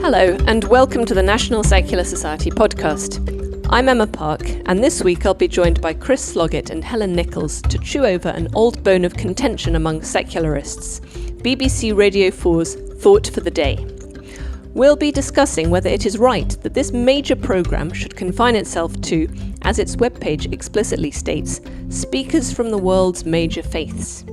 Hello, and welcome to the National Secular Society podcast. I'm Emma Park, and this week I'll be joined by Chris Sloggett and Helen Nicholls to chew over an old bone of contention among secularists, BBC Radio 4's Thought for the Day. We'll be discussing whether it is right that this major programme should confine itself to, as its webpage explicitly states, speakers from the world's major faiths.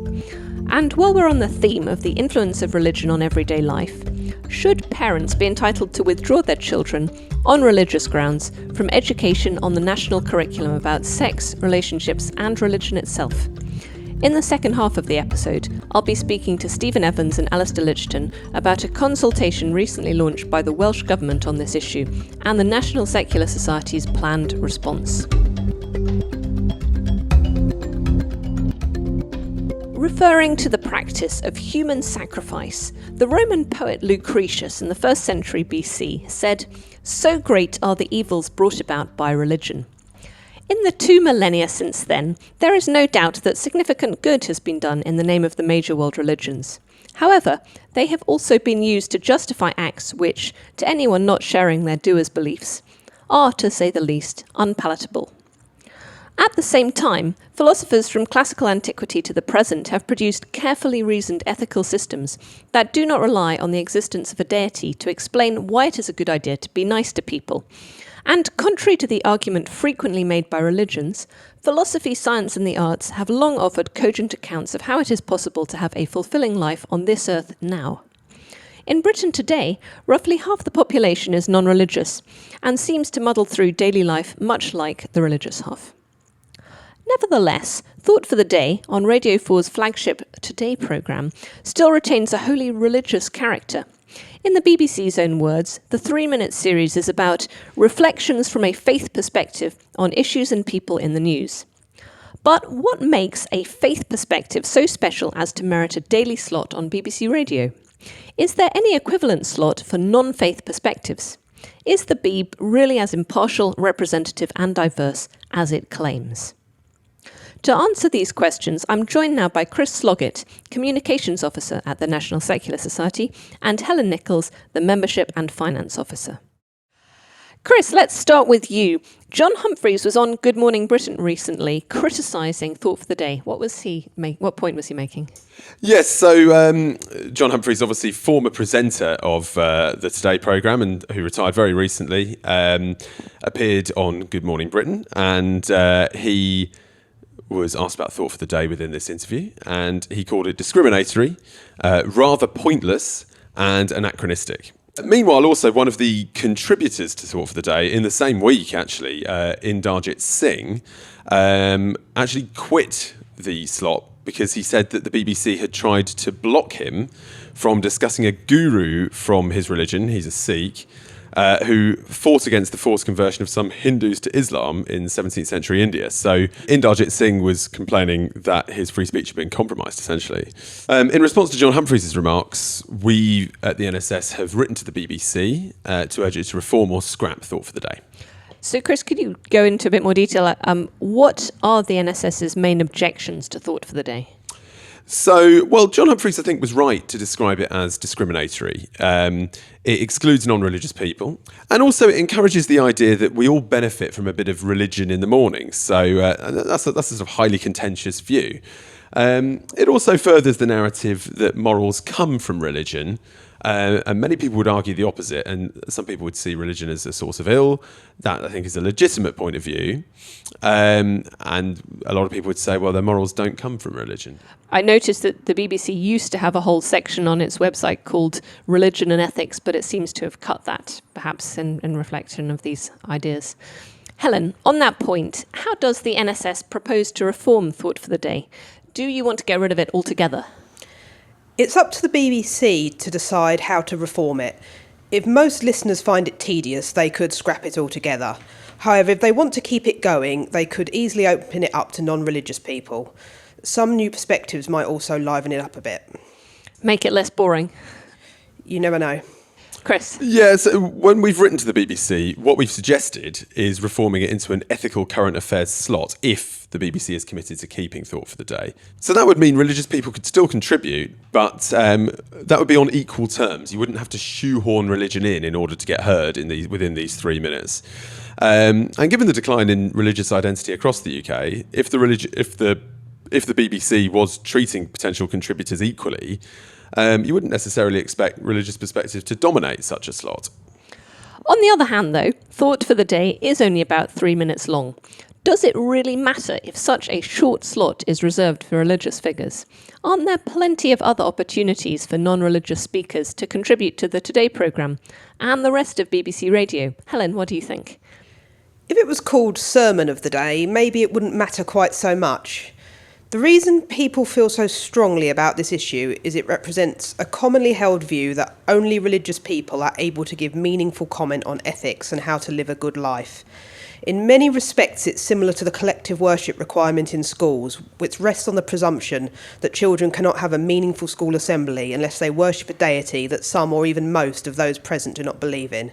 And while we're on the theme of the influence of religion on everyday life, should parents be entitled to withdraw their children, on religious grounds, from education on the national curriculum about sex, relationships and religion itself? In the second half of the episode, I'll be speaking to Stephen Evans and Alastair Lichten about a consultation recently launched by the Welsh Government on this issue and the National Secular Society's planned response. Referring to the practice of human sacrifice, the Roman poet Lucretius in the 1st century BC said, "So great are the evils brought about by religion." In the 2 millennia since then, there is no doubt that significant good has been done in the name of the major world religions. However, they have also been used to justify acts which, to anyone not sharing their doers' beliefs, are, to say the least, unpalatable. At the same time, philosophers from classical antiquity to the present have produced carefully reasoned ethical systems that do not rely on the existence of a deity to explain why it is a good idea to be nice to people. And contrary to the argument frequently made by religions, philosophy, science and the arts have long offered cogent accounts of how it is possible to have a fulfilling life on this earth now. In Britain today, roughly half the population is non-religious and seems to muddle through daily life much like the religious half. Nevertheless, Thought for the Day, on Radio 4's flagship Today programme, still retains a wholly religious character. In the BBC's own words, the 3-minute series is about reflections from a faith perspective on issues and people in the news. But what makes a faith perspective so special as to merit a daily slot on BBC Radio? Is there any equivalent slot for non-faith perspectives? Is the BEEB really as impartial, representative and diverse as it claims? To answer these questions, I'm joined now by Chris Sloggett, Communications Officer at the National Secular Society, and Helen Nicholls, the Membership and Finance Officer. Chris, let's start with you. John Humphrys was on Good Morning Britain recently, criticising Thought for the Day. What point was he making? Yes, so John Humphrys, obviously former presenter of the Today programme and who retired very recently, appeared on Good Morning Britain, and he was asked about Thought for the Day within this interview, and he called it discriminatory, rather pointless and anachronistic. Meanwhile, also one of the contributors to Thought for the Day in the same week, actually, Inderjit Singh, actually quit the slot because he said that the BBC had tried to block him from discussing a guru from his religion, he's a Sikh, who fought against the forced conversion of some Hindus to Islam in 17th century India. So Inderjit Singh was complaining that his free speech had been compromised, essentially. In response to John Humphrys' remarks, we at the NSS have written to the BBC to urge it to reform or scrap Thought for the Day. So Chris, could you go into a bit more detail? What are the NSS's main objections to Thought for the Day? So, well, John Humphrys, I think, was right to describe it as discriminatory. It excludes non-religious people, and also it encourages the idea that we all benefit from a bit of religion in the morning. So that's a sort of highly contentious view. It also furthers the narrative that morals come from religion, and many people would argue the opposite, and some people would see religion as a source of ill. That, I think, is a legitimate point of view. And a lot of people would say, well, their morals don't come from religion. I noticed that the BBC used to have a whole section on its website called Religion and Ethics, but it seems to have cut that, perhaps in reflection of these ideas. Helen, on that point, how does the NSS propose to reform Thought for the Day? Do you want to get rid of it altogether? It's up to the BBC to decide how to reform it. If most listeners find it tedious, they could scrap it altogether. However, if they want to keep it going, they could easily open it up to non-religious people. Some new perspectives might also liven it up a bit. Make it less boring. You never know. Chris? Yeah, so when we've written to the BBC, what we've suggested is reforming it into an ethical current affairs slot if the BBC is committed to keeping Thought for the Day. So that would mean religious people could still contribute, but that would be on equal terms. You wouldn't have to shoehorn religion in order to get heard within these 3 minutes. And given the decline in religious identity across the UK, if the BBC was treating potential contributors equally, you wouldn't necessarily expect religious perspective to dominate such a slot. On the other hand, though, Thought for the Day is only about 3 minutes long. Does it really matter if such a short slot is reserved for religious figures? Aren't there plenty of other opportunities for non-religious speakers to contribute to the Today programme and the rest of BBC Radio? Helen, what do you think? If it was called Sermon of the Day, maybe it wouldn't matter quite so much. The reason people feel so strongly about this issue is it represents a commonly held view that only religious people are able to give meaningful comment on ethics and how to live a good life. In many respects, it's similar to the collective worship requirement in schools, which rests on the presumption that children cannot have a meaningful school assembly unless they worship a deity that some or even most of those present do not believe in.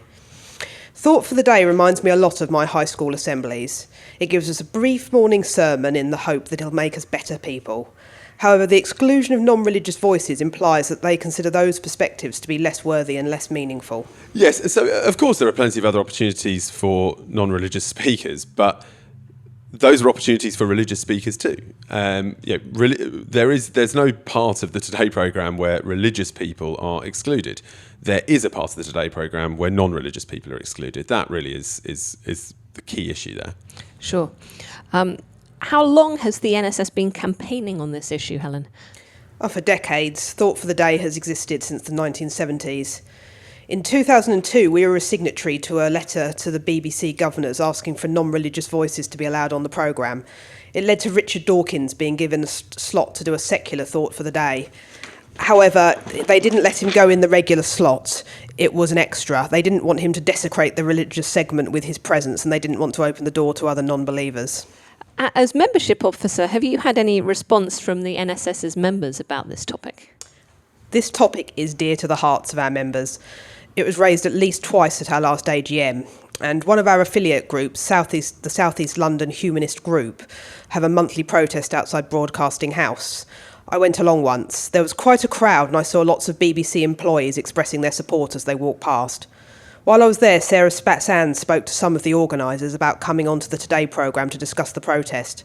Thought for the Day reminds me a lot of my high school assemblies. It gives us a brief morning sermon in the hope that it'll make us better people. However, the exclusion of non-religious voices implies that they consider those perspectives to be less worthy and less meaningful. Yes, so of course there are plenty of other opportunities for non-religious speakers, but those are opportunities for religious speakers too. There's no part of the Today programme where religious people are excluded. There is a part of the Today programme where non-religious people are excluded. That really is the key issue there. Sure. How long has the NSS been campaigning on this issue, Helen? For decades. Thought for the Day has existed since the 1970s. In 2002, we were a signatory to a letter to the BBC governors asking for non-religious voices to be allowed on the programme. It led to Richard Dawkins being given a slot to do a secular Thought for the Day. However, they didn't let him go in the regular slot. It was an extra. They didn't want him to desecrate the religious segment with his presence, and they didn't want to open the door to other non-believers. As membership officer, have you had any response from the NSS's members about this topic? This topic is dear to the hearts of our members. It was raised at least twice at our last AGM, and one of our affiliate groups, the South East London Humanist Group, have a monthly protest outside Broadcasting House. I went along once. There was quite a crowd, and I saw lots of BBC employees expressing their support as they walked past. While I was there, Sarah Spatz-Sands spoke to some of the organisers about coming onto the Today programme to discuss the protest.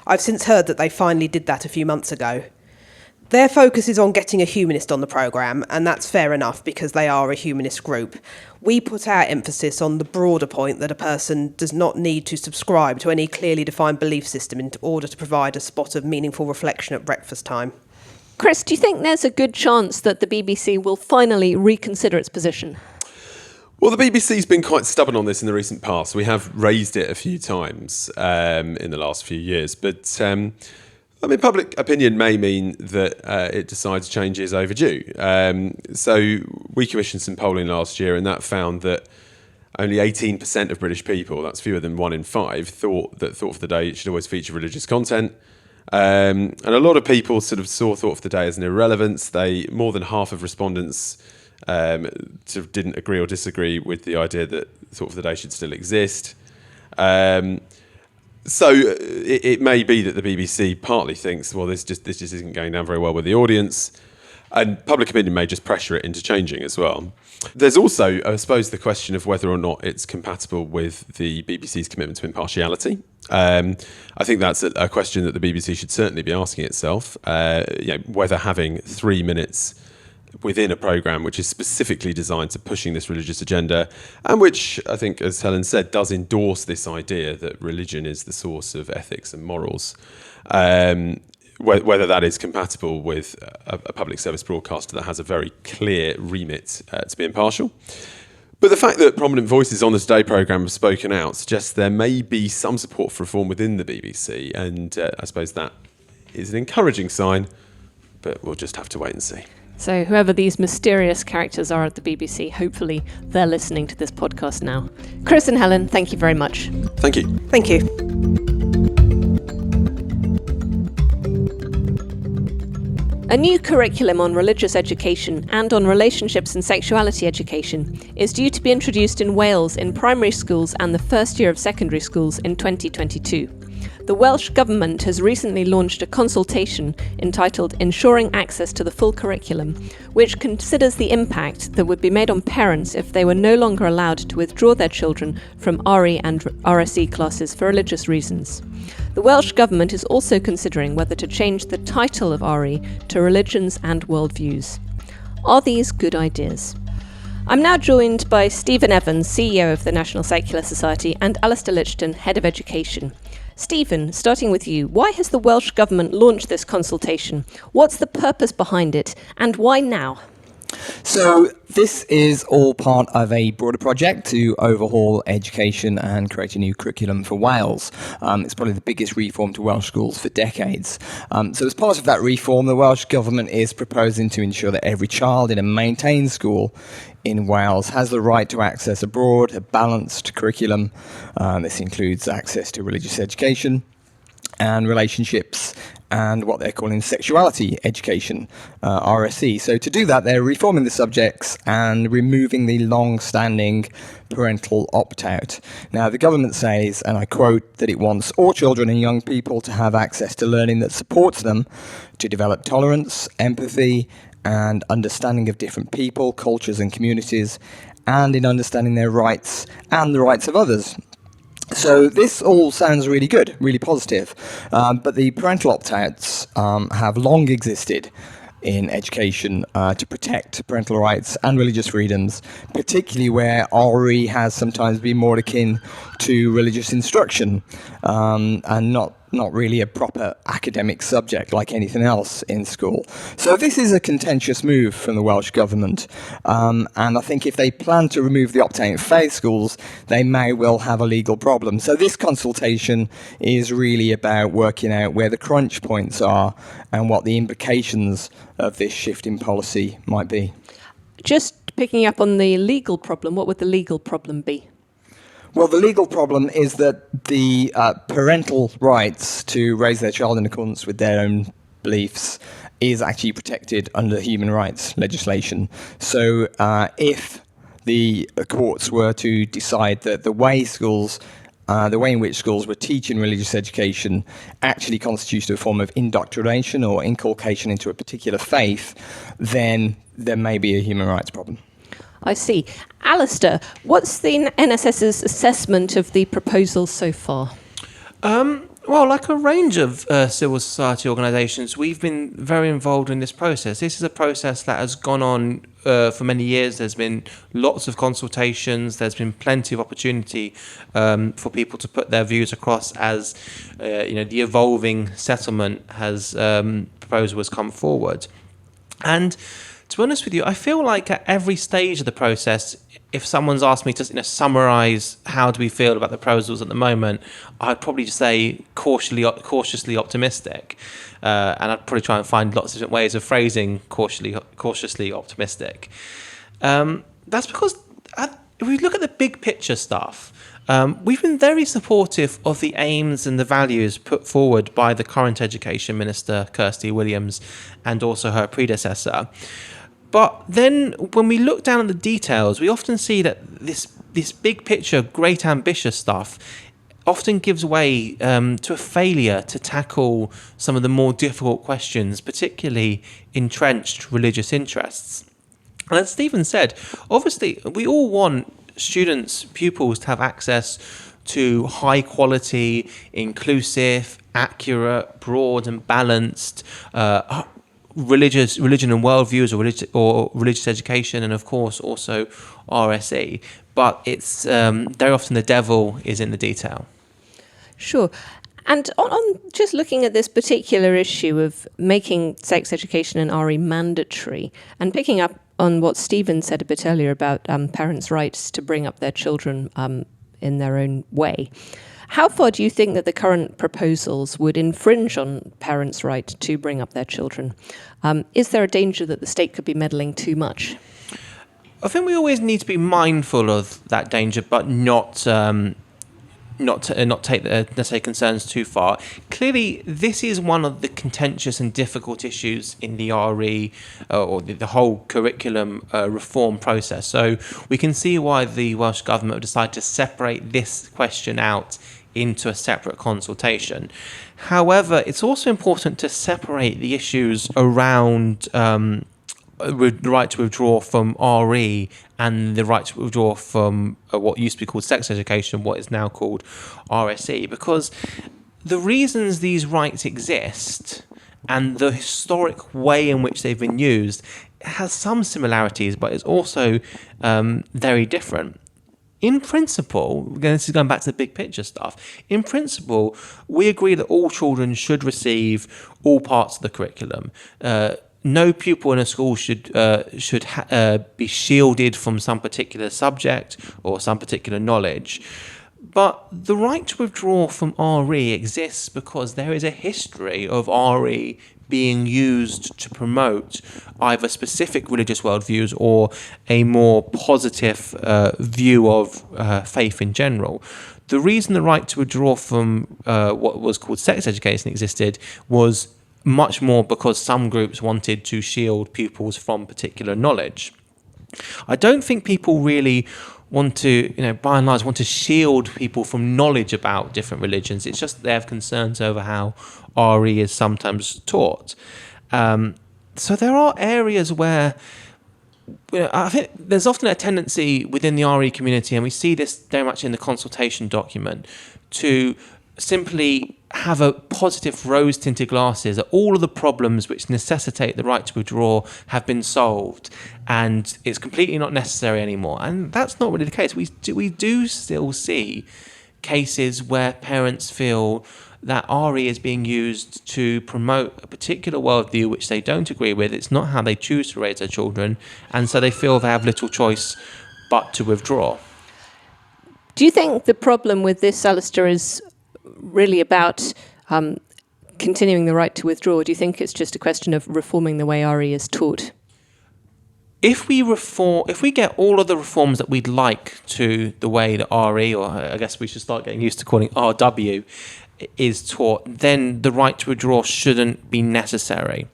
I've since heard that they finally did that a few months ago. Their focus is on getting a humanist on the programme, and that's fair enough because they are a humanist group. We put our emphasis on the broader point that a person does not need to subscribe to any clearly defined belief system in order to provide a spot of meaningful reflection at breakfast time. Chris, do you think there's a good chance that the BBC will finally reconsider its position? Well, the BBC's been quite stubborn on this in the recent past. We have raised it a few times in the last few years, but public opinion may mean that it decides change is overdue. So we commissioned some polling last year, and that found that only 18% of British people, that's fewer than 1 in 5, thought for the Day should always feature religious content. And a lot of people sort of saw Thought for the Day as an irrelevance. More than half of respondents sort of didn't agree or disagree with the idea that Thought for the Day should still exist. So it may be that the BBC partly thinks, well, this just isn't going down very well with the audience, and public opinion may just pressure it into changing as well. There's also, I suppose, the question of whether or not it's compatible with the BBC's commitment to impartiality. I think that's a question that the BBC should certainly be asking itself, whether having 3 minutes within a programme which is specifically designed to pushing this religious agenda, and which I think, as Helen said, does endorse this idea that religion is the source of ethics and morals, whether that is compatible with a public service broadcaster that has a very clear remit to be impartial. But the fact that prominent voices on the Today programme have spoken out suggests there may be some support for reform within the BBC, and I suppose that is an encouraging sign, but we'll just have to wait and see. So whoever these mysterious characters are at the BBC, hopefully they're listening to this podcast now. Chris and Helen, thank you very much. Thank you. Thank you. A new curriculum on religious education and on relationships and sexuality education is due to be introduced in Wales in primary schools and the first year of secondary schools in 2022. The Welsh Government has recently launched a consultation entitled Ensuring Access to the Full Curriculum, which considers the impact that would be made on parents if they were no longer allowed to withdraw their children from RE and RSE classes for religious reasons. The Welsh Government is also considering whether to change the title of RE to Religions and Worldviews. Are these good ideas? I'm now joined by Stephen Evans, CEO of the National Secular Society, and Alastair Lichten, Head of Education. Stephen, starting with you, why has the Welsh Government launched this consultation? What's the purpose behind it, and why now? So this is all part of a broader project to overhaul education and create a new curriculum for Wales. It's probably the biggest reform to Welsh schools for decades. So as part of that reform, the Welsh Government is proposing to ensure that every child in a maintained school in Wales has the right to access a broad, a balanced curriculum. This includes access to religious education and relationships and what they're calling sexuality education, RSE. So to do that, they're reforming the subjects and removing the long-standing parental opt-out. Now, the government says, and I quote, that it wants all children and young people to have access to learning that supports them to develop tolerance, empathy, and understanding of different people, cultures, and communities, and in understanding their rights and the rights of others. So this all sounds really good, really positive, but the parental opt-outs have long existed in education to protect parental rights and religious freedoms, particularly where RE has sometimes been more akin to religious instruction and not really a proper academic subject like anything else in school. So this is a contentious move from the Welsh Government, and I think if they plan to remove the opt-out in faith schools, they may well have a legal problem. So this consultation is really about working out where the crunch points are and what the implications of this shift in policy might be. Just picking up on the legal problem, what would the legal problem be? Well, the legal problem is that the parental rights to raise their child in accordance with their own beliefs is actually protected under human rights legislation. So if the courts were to decide that the way in which schools were teaching religious education actually constitutes a form of indoctrination or inculcation into a particular faith, then there may be a human rights problem. I see. Alastair, what's the NSS's assessment of the proposal so far? Well, like a range of civil society organisations, we've been very involved in this process. This is a process that has gone on for many years. There's been lots of consultations. There's been plenty of opportunity for people to put their views across as the evolving settlement proposal has come forward. And to be honest with you, I feel like at every stage of the process, if someone's asked me to summarise how do we feel about the proposals at the moment, I'd probably just say cautiously optimistic. And I'd probably try and find lots of different ways of phrasing cautiously optimistic. That's because if we look at the big picture stuff, we've been very supportive of the aims and the values put forward by the current Education Minister, Kirsty Williams, and also her predecessor. But then when we look down at the details, we often see that this big picture, great ambitious stuff often gives way to a failure to tackle some of the more difficult questions, particularly entrenched religious interests. And as Stephen said, obviously we all want pupils to have access to high quality, inclusive, accurate, broad and balanced religion and worldviews or religious education, and of course also RSE. But it's very often the devil is in the detail. Sure. And on just looking at this particular issue of making sex education and RE mandatory, and picking up on what Stephen said a bit earlier about parents' rights to bring up their children in their own way, how far do you think that the current proposals would infringe on parents' right to bring up their children? Is there a danger that the state could be meddling too much? I think we always need to be mindful of that danger, but not not take the necessary concerns too far. Clearly, this is one of the contentious and difficult issues in the RE or the whole curriculum reform process. So we can see why the Welsh Government have decided to separate this question out into a separate consultation. However, it's also important to separate the issues around the right to withdraw from RE and the right to withdraw from what used to be called sex education, what is now called RSE, because the reasons these rights exist and the historic way in which they've been used has some similarities, but it's also very different. In principle, this is going back to the big picture stuff, in principle, we agree that all children should receive all parts of the curriculum. No pupil in a school should be shielded from some particular subject or some particular knowledge. But the right to withdraw from RE exists because there is a history of RE being used to promote either specific religious worldviews or a more positive view of faith in general. The reason the right to withdraw from what was called sex education existed was much more because some groups wanted to shield pupils from particular knowledge. I don't think people really want to, by and large, want to shield people from knowledge about different religions. It's just they have concerns over how RE is sometimes taught. So there are areas where I think there's often a tendency within the RE community, and we see this very much in the consultation document, to simply have a positive rose-tinted glasses that all of the problems which necessitate the right to withdraw have been solved and it's completely not necessary anymore. And that's not really the case. We do still see cases where parents feel that RE is being used to promote a particular worldview which they don't agree with. It's not how they choose to raise their children, and so they feel they have little choice but to withdraw. Do you think the problem with this, Alastair, is really about continuing the right to withdraw? Do you think it's just a question of reforming the way RE is taught? If we get all of the reforms that we'd like to the way that RE, or I guess we should start getting used to calling RW, is taught, then the right to withdraw shouldn't be necessary.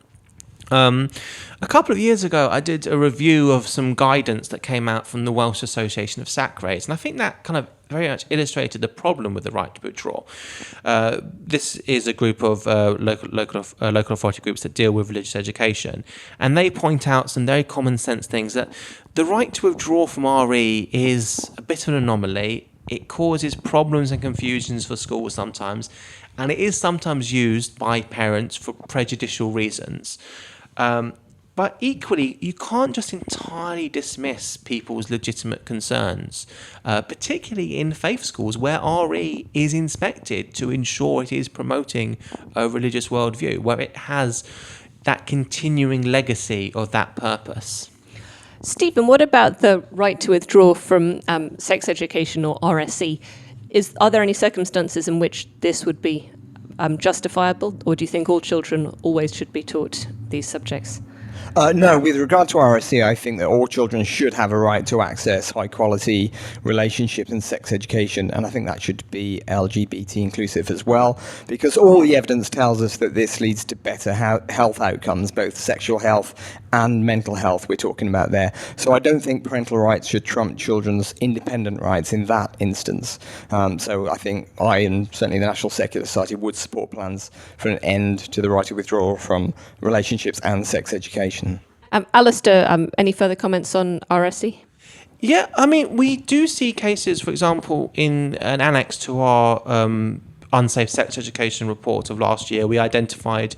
A couple of years ago, I did a review of some guidance that came out from the Welsh Association of Sack Rates, and I think that kind of very much illustrated the problem with the right to withdraw. This is a group of local authority groups that deal with religious education, and they point out some very common sense things, that the right to withdraw from RE is a bit of an anomaly. It causes problems and confusions for schools sometimes, and it is sometimes used by parents for prejudicial reasons. But equally, you can't just entirely dismiss people's legitimate concerns, particularly in faith schools where RE is inspected to ensure it is promoting a religious worldview, where it has that continuing legacy of that purpose. Stephen, what about the right to withdraw from sex education or RSE? Are there any circumstances in which this would be justifiable, or do you think all children always should be taught these subjects? No, with regard to RSE, I think that all children should have a right to access high-quality relationships and sex education, and I think that should be LGBT inclusive as well, because all the evidence tells us that this leads to better health outcomes, both sexual health and mental health we're talking about there. So I don't think parental rights should trump children's independent rights in that instance. So I think I, and certainly the National Secular Society, would support plans for an end to the right to withdraw from relationships and sex education. Alastair, any further comments on RSE? Yeah, I mean, we do see cases, for example, in an annex to our unsafe sex education report of last year. We identified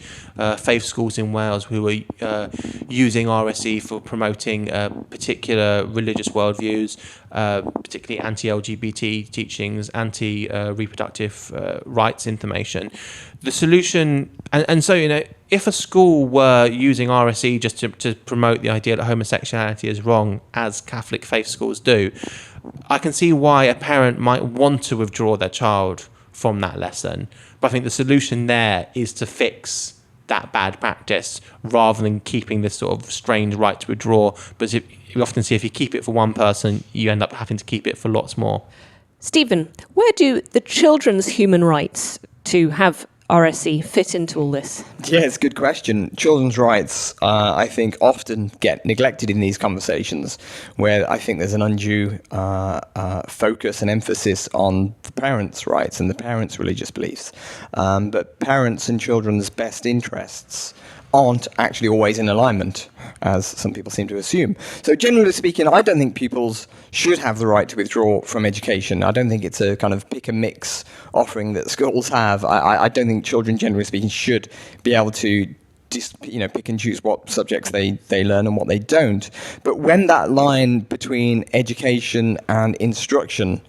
faith schools in Wales who were using RSE for promoting particular religious worldviews, particularly anti-LGBT teachings, anti-reproductive rights information. The solution, and so, if a school were using RSE just to promote the idea that homosexuality is wrong, as Catholic faith schools do, I can see why a parent might want to withdraw their child from that lesson. But I think the solution there is to fix that bad practice rather than keeping this sort of strange right to withdraw. But you often see if you keep it for one person, you end up having to keep it for lots more. Stephen, where do the children's human rights to have RSE fit into all this? Yeah, it's a good question. Children's rights, I think, often get neglected in these conversations, where I think there's an undue focus and emphasis on the parents' rights and the parents' religious beliefs. But parents' and children's best interests aren't actually always in alignment, as some people seem to assume. So generally speaking, I don't think pupils should have the right to withdraw from education. I don't think it's a kind of pick and mix offering that schools have. I don't think children, generally speaking, should be able to pick and choose what subjects they learn and what they don't. But when that line between education and instruction,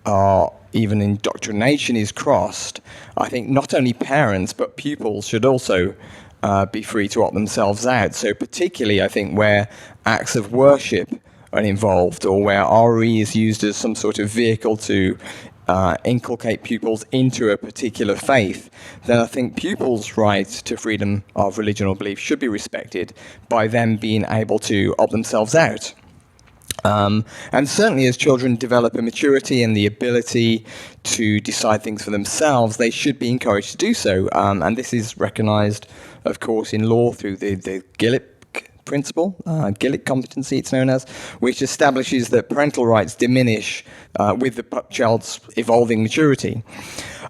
or even indoctrination, is crossed, I think not only parents but pupils should also be free to opt themselves out. So particularly, I think, where acts of worship are involved, or where RE is used as some sort of vehicle to inculcate pupils into a particular faith, then I think pupils' right to freedom of religion or belief should be respected by them being able to opt themselves out. And certainly as children develop a maturity and the ability to decide things for themselves, they should be encouraged to do so. And this is recognised, of course, in law through the Gillick principle, Gillick competency it's known as, which establishes that parental rights diminish with the child's evolving maturity.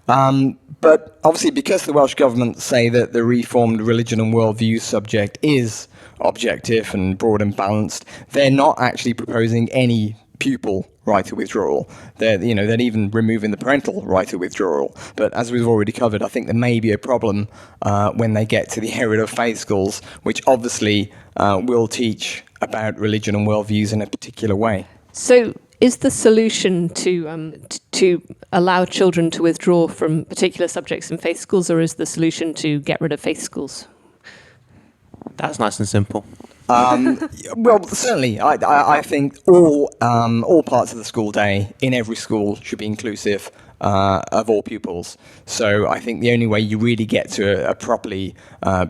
But obviously, because the Welsh Government say that the reformed Religion and Worldviews subject is objective and broad and balanced, they're not actually proposing any pupil right to withdrawal. They're even removing the parental right to withdrawal. But as we've already covered, I think there may be a problem when they get to the area of faith schools, which obviously will teach about religion and worldviews in a particular way. So is the solution to allow children to withdraw from particular subjects in faith schools, or is the solution to get rid of faith schools? That's nice and simple. Well, certainly, I think all parts of the school day in every school should be inclusive of all pupils. So I think the only way you really get to a properly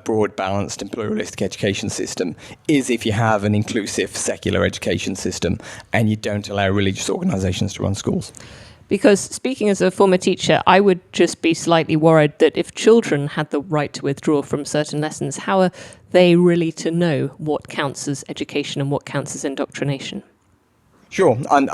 broad, balanced and pluralistic education system is if you have an inclusive secular education system and you don't allow religious organisations to run schools. Because speaking as a former teacher, I would just be slightly worried that if children had the right to withdraw from certain lessons, how are they really to know what counts as education and what counts as indoctrination? Sure, and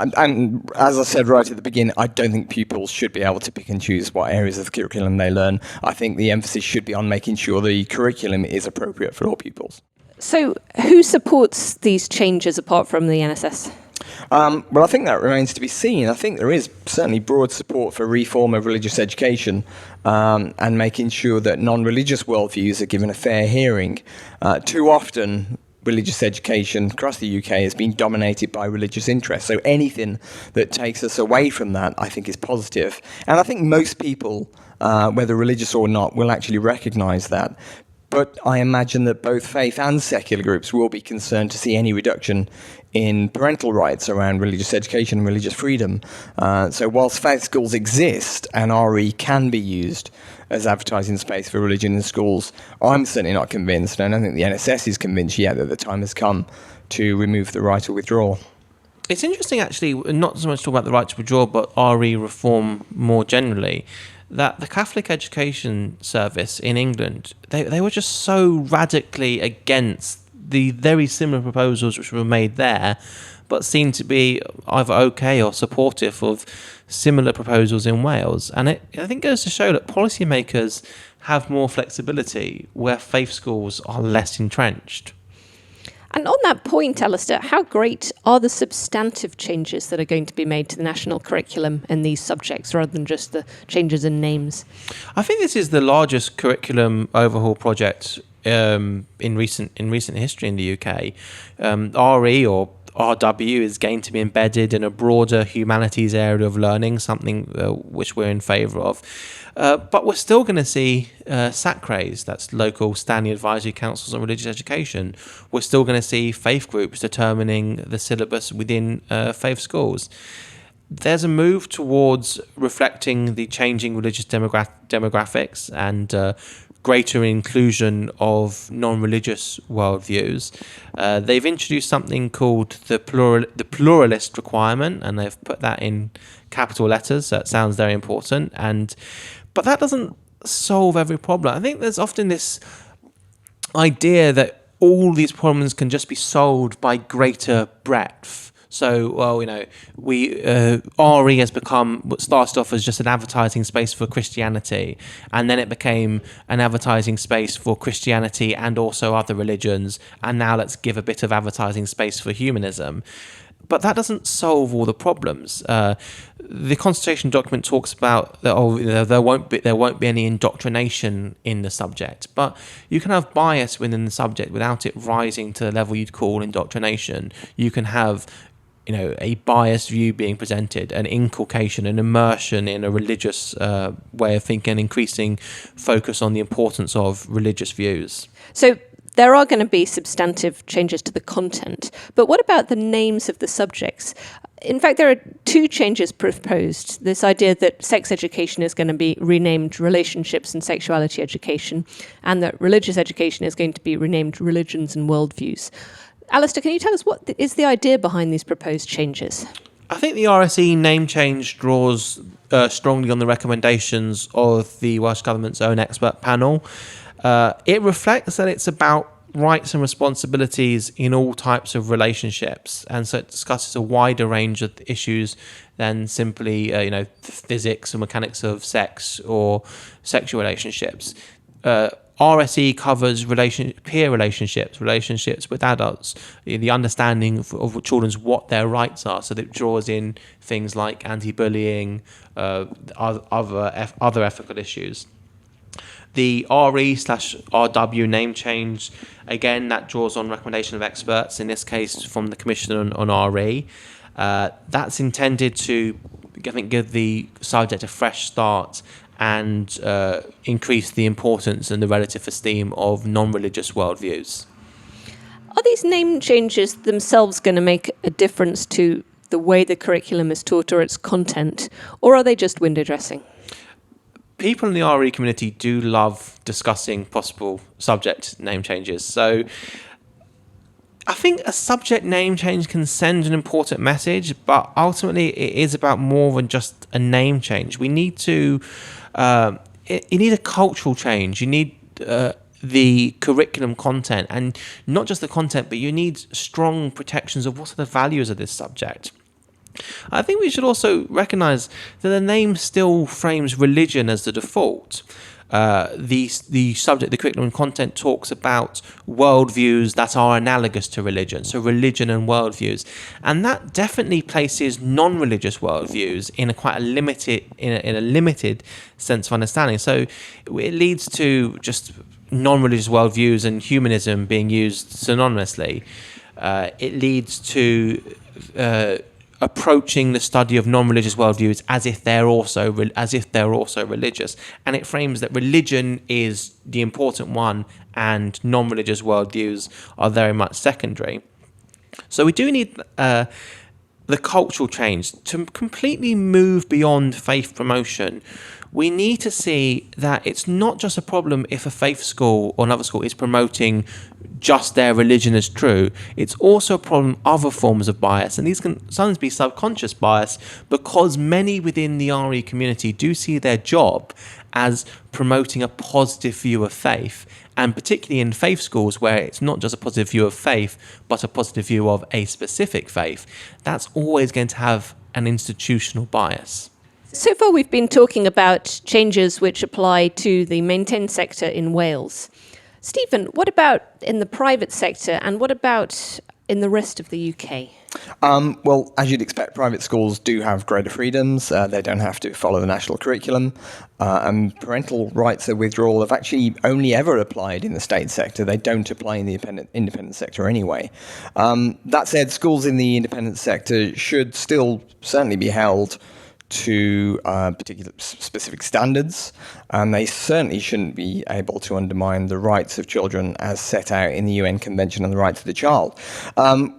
as I said right at the beginning, I don't think pupils should be able to pick and choose what areas of the curriculum they learn. I think the emphasis should be on making sure the curriculum is appropriate for all pupils. So who supports these changes apart from the NSS? Well, I think that remains to be seen. I think there is certainly broad support for reform of religious education and making sure that non-religious worldviews are given a fair hearing. Too often, religious education across the UK has been dominated by religious interests. So anything that takes us away from that, I think, is positive. And I think most people, whether religious or not, will actually recognise that. But I imagine that both faith and secular groups will be concerned to see any reduction in parental rights around religious education and religious freedom. So whilst faith schools exist and RE can be used as advertising space for religion in schools, I'm certainly not convinced, and I don't think the NSS is convinced yet that the time has come to remove the right of withdrawal. It's interesting, actually, not so much talk about the right to withdraw, but RE reform more generally, that the Catholic Education Service in England, they were just so radically against the very similar proposals which were made there, but seem to be either okay or supportive of similar proposals in Wales. And I think it goes to show that policymakers have more flexibility where faith schools are less entrenched. And on that point, Alastair, how great are the substantive changes that are going to be made to the national curriculum in these subjects rather than just the changes in names? I think this is the largest curriculum overhaul project in recent history in the UK. RE or RW is going to be embedded in a broader humanities area of learning, something which we're in favour of. But we're still going to see SACREs, that's local standing advisory councils on religious education. We're still going to see faith groups determining the syllabus within faith schools. There's a move towards reflecting the changing religious demographics and greater inclusion of non-religious worldviews. They've introduced something called the pluralist requirement, and they've put that in capital letters, so it sounds very important. But that doesn't solve every problem. I think there's often this idea that all these problems can just be solved by greater breadth. So, well, RE has become what started off as just an advertising space for Christianity, and then it became an advertising space for Christianity and also other religions, and now let's give a bit of advertising space for humanism. But that doesn't solve all the problems. The consultation document talks about that there won't be any indoctrination in the subject, but you can have bias within the subject without it rising to the level you'd call indoctrination. You can have a biased view being presented, an inculcation, an immersion in a religious way of thinking, increasing focus on the importance of religious views. So there are going to be substantive changes to the content, but what about the names of the subjects? In fact, there are two changes proposed. This idea that sex education is going to be renamed Relationships and Sexuality Education, and that religious education is going to be renamed Religions and Worldviews. Alastair, can you tell us what is the idea behind these proposed changes? I think the RSE name change draws strongly on the recommendations of the Welsh Government's own expert panel. It reflects that it's about rights and responsibilities in all types of relationships, and so it discusses a wider range of issues than simply the physics and mechanics of sex or sexual relationships. RSE covers peer relationships with adults, the understanding of children's what their rights are, so that it draws in things like anti-bullying, other ethical issues. The RE/RW name change, again, that draws on recommendation of experts, in this case from the Commission on RE. That's intended to, I think, give the subject a fresh start and increase the importance and the relative esteem of non-religious worldviews. Are these name changes themselves going to make a difference to the way the curriculum is taught or its content, or are they just window dressing? People in the RE community do love discussing possible subject name changes. So I think a subject name change can send an important message, but ultimately it is about more than just a name change. We need to, you need a cultural change. You need the curriculum content, and not just the content, but you need strong protections of what are the values of this subject. I think we should also recognise that the name still frames religion as the default. The subject, the curriculum and content talks about worldviews that are analogous to religion, so religion and worldviews, and that definitely places non-religious worldviews in a limited sense of understanding. So it leads to just non-religious worldviews and humanism being used synonymously. It leads to approaching the study of non-religious worldviews as if they're also religious, and it frames that religion is the important one and non-religious worldviews are very much secondary. So we do need the cultural change to completely move beyond faith promotion. We need to see that it's not just a problem if a faith school or another school is promoting just their religion as true. It's also a problem other forms of bias, and these can sometimes be subconscious bias, because many within the RE community do see their job as promoting a positive view of faith, and particularly in faith schools where it's not just a positive view of faith but a positive view of a specific faith. That's always going to have an institutional bias. So far we've been talking about changes which apply to the maintained sector in Wales. Stephen, what about in the private sector, and what about in the rest of the UK? Well, as you'd expect, private schools do have greater freedoms. They don't have to follow the national curriculum. And parental rights of withdrawal have actually only ever applied in the state sector. They don't apply in the independent sector anyway. That said, schools in the independent sector should still certainly be held to particular specific standards, and they certainly shouldn't be able to undermine the rights of children as set out in the UN Convention on the Rights of the Child.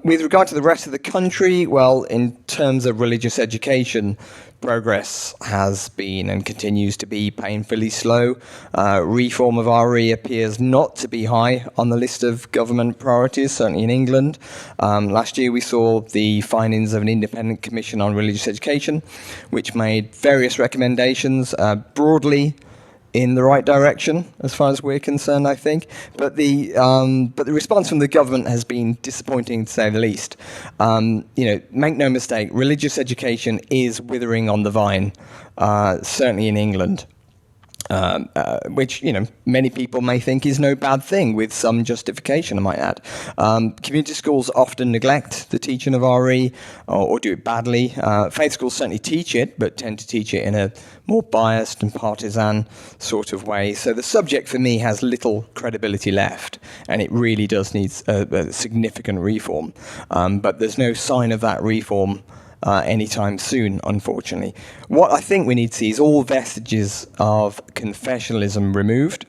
With regard to the rest of the country, well, in terms of religious education, progress has been and continues to be painfully slow. Reform of RE appears not to be high on the list of government priorities, certainly in England. Last year we saw the findings of an independent commission on religious education, which made various recommendations broadly in the right direction, as far as we're concerned, I think. But the response from the government has been disappointing, to say the least. Make no mistake, religious education is withering on the vine, certainly in England. Which many people may think is no bad thing, with some justification, I might add. Community schools often neglect the teaching of RE or do it badly. Faith schools certainly teach it, but tend to teach it in a more biased and partisan sort of way. So the subject for me has little credibility left, and it really does need a significant reform. But there's no sign of that reform anytime soon, unfortunately. What I think we need to see is all vestiges of confessionalism removed.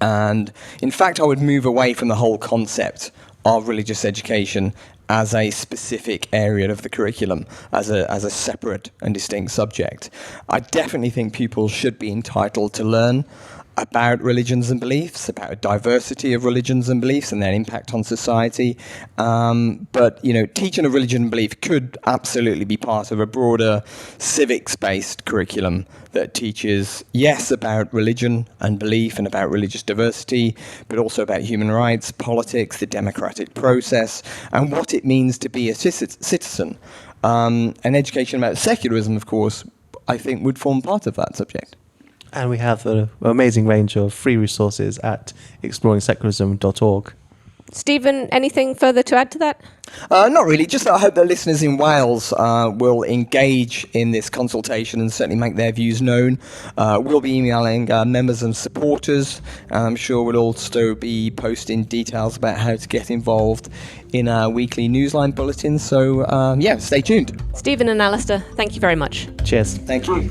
And in fact, I would move away from the whole concept of religious education as a specific area of the curriculum, as a separate and distinct subject. I definitely think pupils should be entitled to learn about religions and beliefs, about a diversity of religions and beliefs and their impact on society. But teaching of religion and belief could absolutely be part of a broader civics-based curriculum that teaches, yes, about religion and belief and about religious diversity, but also about human rights, politics, the democratic process, and what it means to be a citizen. And education about secularism, of course, I think would form part of that subject. And we have an amazing range of free resources at exploringsecularism.org. Stephen, anything further to add to that? Not really. Just that I hope that listeners in Wales will engage in this consultation and certainly make their views known. We'll be emailing members and supporters. I'm sure we'll also be posting details about how to get involved in our weekly newsline bulletin. So, stay tuned. Stephen and Alastair, thank you very much. Cheers. Thank you.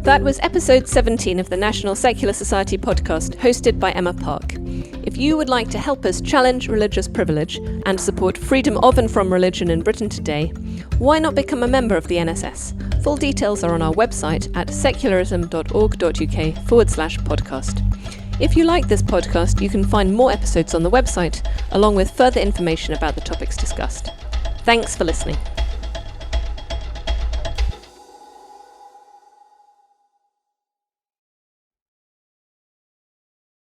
That was episode 17 of the National Secular Society podcast, hosted by Emma Park. If you would like to help us challenge religious privilege and support freedom of and from religion in Britain today, why not become a member of the NSS? Full details are on our website at secularism.org.uk/podcast. If you like this podcast, you can find more episodes on the website, along with further information about the topics discussed. Thanks for listening.